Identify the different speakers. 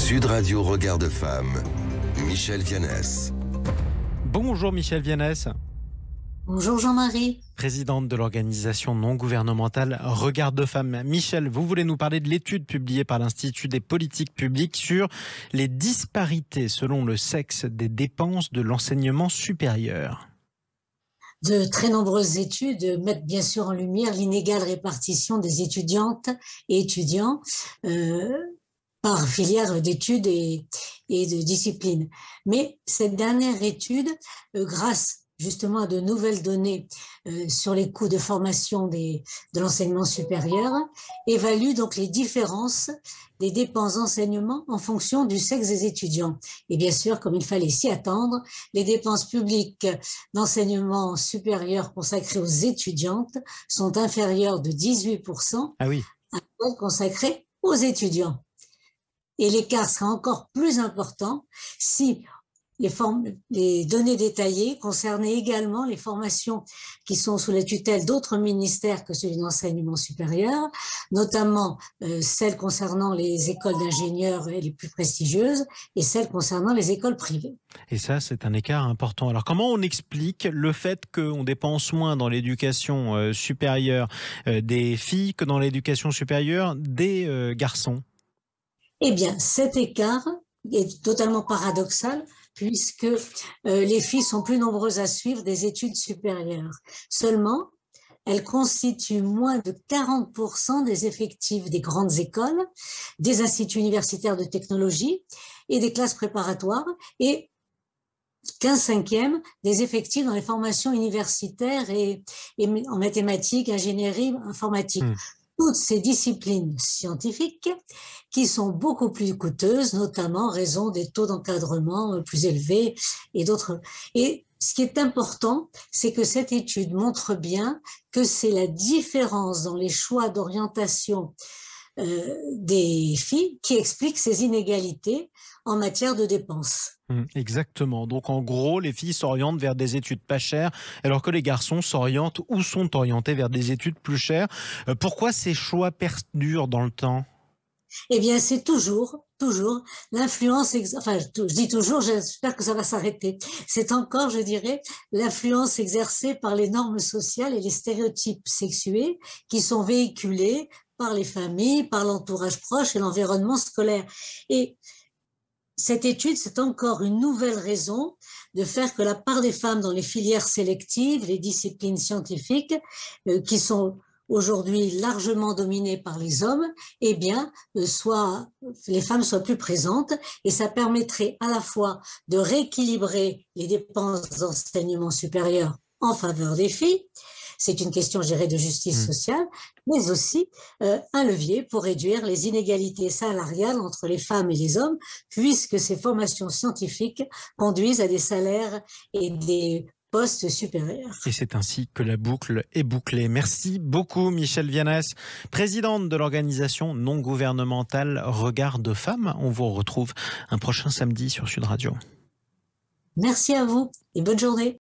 Speaker 1: Sud Radio Regard de Femme, Michel Vianès.
Speaker 2: Bonjour Michel Vianès.
Speaker 3: Bonjour Jean-Marie.
Speaker 2: Présidente de l'organisation non gouvernementale Regard de Femme. Michel, vous voulez nous parler de l'étude publiée par l'Institut des politiques publiques sur les disparités selon le sexe des dépenses de l'enseignement supérieur.
Speaker 3: De très nombreuses études mettent bien sûr en lumière l'inégale répartition des étudiantes et étudiants par filière d'études et de disciplines. Mais cette dernière étude, grâce justement à de nouvelles données sur les coûts de formation de l'enseignement supérieur, évalue donc les différences des dépenses d'enseignement en fonction du sexe des étudiants. Et bien sûr, comme il fallait s'y attendre, les dépenses publiques d'enseignement supérieur consacrées aux étudiantes sont inférieures de 18% à celles consacrées aux étudiants. Et l'écart sera encore plus important si les données détaillées concernaient également les formations qui sont sous la tutelle d'autres ministères que celui de l'enseignement supérieur, notamment celles concernant les écoles d'ingénieurs les plus prestigieuses et celles concernant les écoles privées.
Speaker 2: Et ça, c'est un écart important. Alors, comment on explique le fait qu'on dépense moins dans l'éducation supérieure des filles que dans l'éducation supérieure des garçons ?
Speaker 3: Eh bien, cet écart est totalement paradoxal puisque les filles sont plus nombreuses à suivre des études supérieures. Seulement, elles constituent moins de 40% des effectifs des grandes écoles, des instituts universitaires de technologie et des classes préparatoires et qu'un cinquième des effectifs dans les formations universitaires et en mathématiques, ingénierie, informatique. Toutes ces disciplines scientifiques qui sont beaucoup plus coûteuses, notamment en raison des taux d'encadrement plus élevés et d'autres. Et ce qui est important, c'est que cette étude montre bien que c'est la différence dans les choix d'orientation des filles qui explique ces inégalités en matière de dépenses.
Speaker 2: Exactement. Donc en gros, les filles s'orientent vers des études pas chères, alors que les garçons s'orientent ou sont orientés vers des études plus chères. Pourquoi ces choix perdurent dans le temps ?
Speaker 3: Eh bien, c'est toujours l'influence, je dis toujours, j'espère que ça va s'arrêter. C'est encore, je dirais, l'influence exercée par les normes sociales et les stéréotypes sexués qui sont véhiculés par les familles, par l'entourage proche et l'environnement scolaire. Et cette étude, c'est encore une nouvelle raison de faire que la part des femmes dans les filières sélectives, les disciplines scientifiques, qui sont aujourd'hui largement dominées par les hommes, eh bien, les femmes soient plus présentes et ça permettrait à la fois de rééquilibrer les dépenses d'enseignement supérieur en faveur des filles. C'est une question, je dirais, de justice sociale, mais aussi un levier pour réduire les inégalités salariales entre les femmes et les hommes, puisque ces formations scientifiques conduisent à des salaires et des postes supérieurs.
Speaker 2: Et c'est ainsi que la boucle est bouclée. Merci beaucoup Michel Vianès, présidente de l'organisation non gouvernementale Regard de Femme. On vous retrouve un prochain samedi sur Sud Radio.
Speaker 3: Merci à vous et bonne journée.